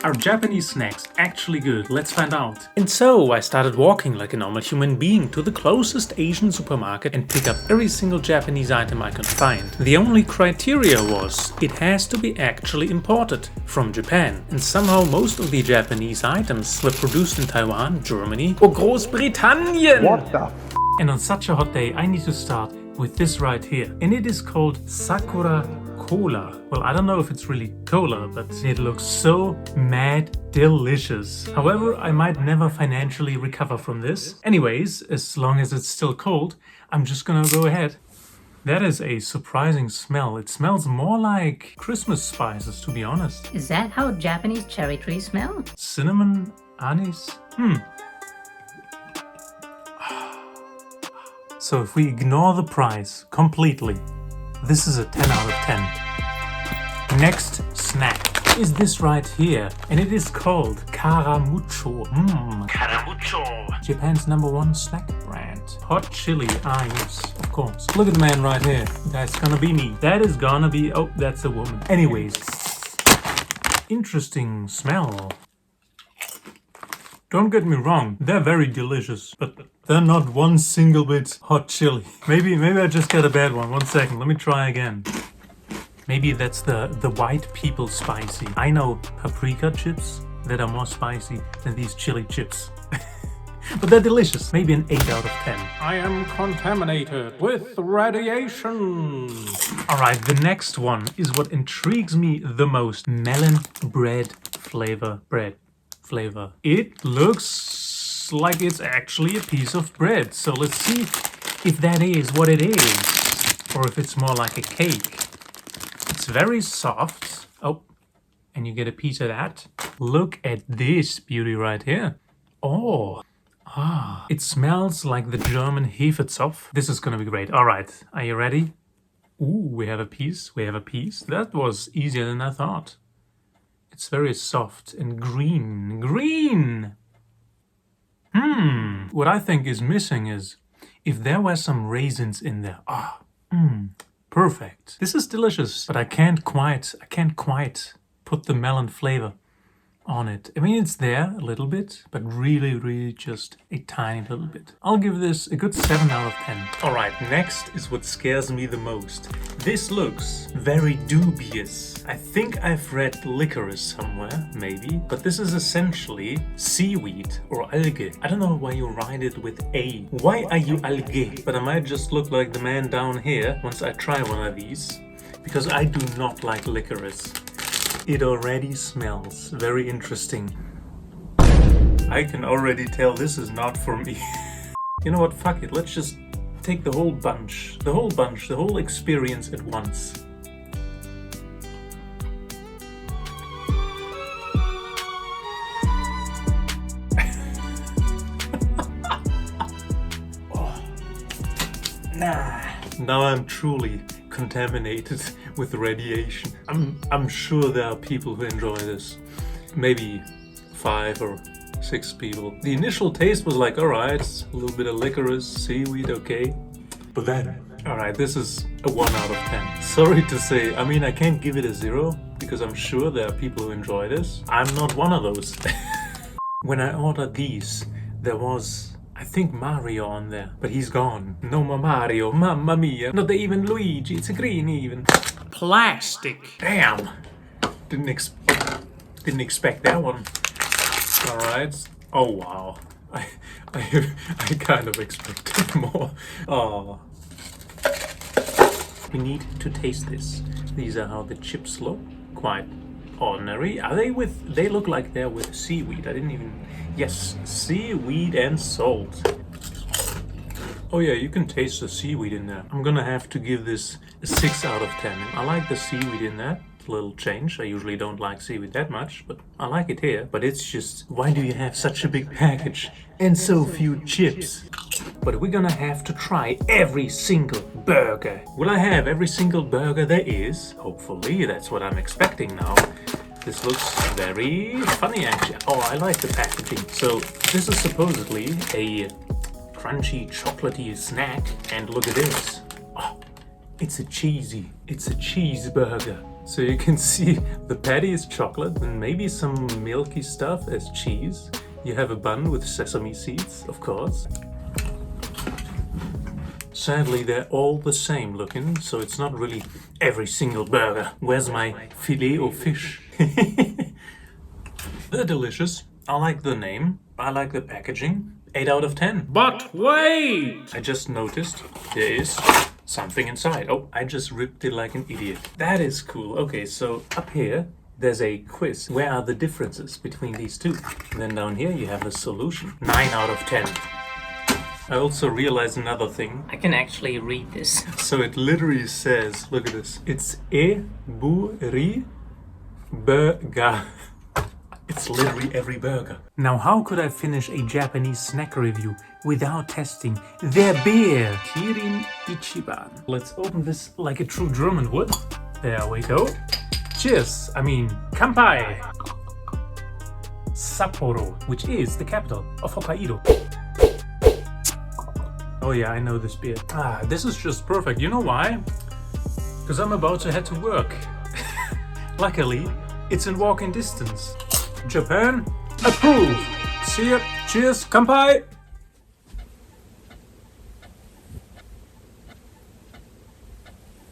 Are Japanese snacks actually good? Let's find out. And so I started walking like a normal human being to the closest Asian supermarket and pick up every single Japanese item I could find. The only criteria was it has to be actually imported from Japan. And somehow most of the Japanese items were produced in Taiwan, Germany or Großbritannien. What the f? And on such a hot day, I need to start with this right here. And it is called Sakura Cola. Well, I don't know if it's really cola, but it looks so mad delicious. However, I might never financially recover from this. Anyways, as long as it's still cold, I'm just gonna go ahead. That is a surprising smell. It smells more like Christmas spices, to be honest. Is that how Japanese cherry trees smell? Cinnamon, anise. So if we ignore the price completely, this is a 10 out of 10. Next snack is this right here, and it is called Karamucho. Karamucho. Japan's #1 snack brand. Hot chili, yes, of course. Look at the man right here. That's gonna be me. That is gonna be, oh, that's a woman. Anyways, interesting smell. Don't get me wrong, they're very delicious, but they're not one single bit hot chili. Maybe I just got a bad one. 1 second, let me try again. Maybe that's the white people spicy. I know paprika chips that are more spicy than these chili chips. But they're delicious. Maybe an 8 out of 10. I am contaminated with radiation. Alright, the next one is what intrigues me the most. Melon bread flavor. It looks like it's actually a piece of bread. So let's see if that is what it is. Or if it's more like a cake. It's very soft. Oh, and you get a piece of that. Look at this beauty right here. Oh, it smells like the German Hefezopf. This is gonna be great. All right, are you ready? Ooh, we have a piece. That was easier than I thought. It's very soft and green. What I think is missing is if there were some raisins in there. Perfect. This is delicious, but I can't quite put the melon flavor on it. I mean, it's there a little bit, but really just a tiny little bit. I'll give this a good 7 out of 10. All right, next is what scares me the most. This looks very dubious. I think I've read licorice somewhere, maybe, but this is essentially seaweed or algae. I don't know why you write it with A. Why are you algae? But I might just look like the man down here once I try one of these, because I do not like licorice. It already smells very interesting. I can already tell this is not for me. You know what, fuck it, let's just take the whole bunch, the whole experience at once. Now I'm truly contaminated with radiation. I'm sure there are people who enjoy this. Maybe 5 or 6 people. The initial taste was like, alright, a little bit of licorice, seaweed, okay. But then, alright, this is a 1 out of 10. Sorry to say, I mean, I can't give it a 0 because I'm sure there are people who enjoy this. I'm not one of those. When I ordered these, there was, I think, Mario on there, but he's gone. No more Mario, mamma mia. Not even Luigi, it's a green even. Plastic. Damn. Didn't expect that one. Alright. Oh wow. I kind of expected more. Oh. We need to taste this. These are how the chips look. Quite ordinary. Are they with, they look like they're with seaweed. I didn't even, yes, seaweed and salt. Oh yeah, you can taste the seaweed in there. I'm gonna have to give this a 6 out of 10. I like the seaweed in there. It's a little change. I usually don't like seaweed that much, but I like it here. But it's just, why do you have such a big package and so few chips? But we're gonna have to try every single burger. Will I have every single burger there is? Hopefully, that's what I'm expecting now. This looks very funny actually. Oh, I like the packaging. So this is supposedly a crunchy, chocolatey snack. And look at this. Oh, it's a cheeseburger. So you can see the patty is chocolate and maybe some milky stuff as cheese. You have a bun with sesame seeds, of course. Sadly, they're all the same looking, so it's not really every single burger. Where's my filet o fish? They're delicious. I like the name. I like the packaging. 8 out of 10. But wait! I just noticed there is something inside. Oh, I just ripped it like an idiot. That is cool. Okay, so up here, there's a quiz. Where are the differences between these two? And then down here, you have a solution. 9 out of 10. I also realized another thing. I can actually read this. So it literally says, look at this. It's e-bu-ri burger. It's literally every burger. Now how could I finish a Japanese snack review without testing their beer? Kirin Ichiban. Let's open this like a true German would. There we go. Cheers! I mean, Kampai! Sapporo, which is the capital of Hokkaido. Oh yeah, I know this beer. Ah, this is just perfect. You know why? Because I'm about to head to work. Luckily, it's in walking distance. Japan, approved. See ya. Cheers. Kampai.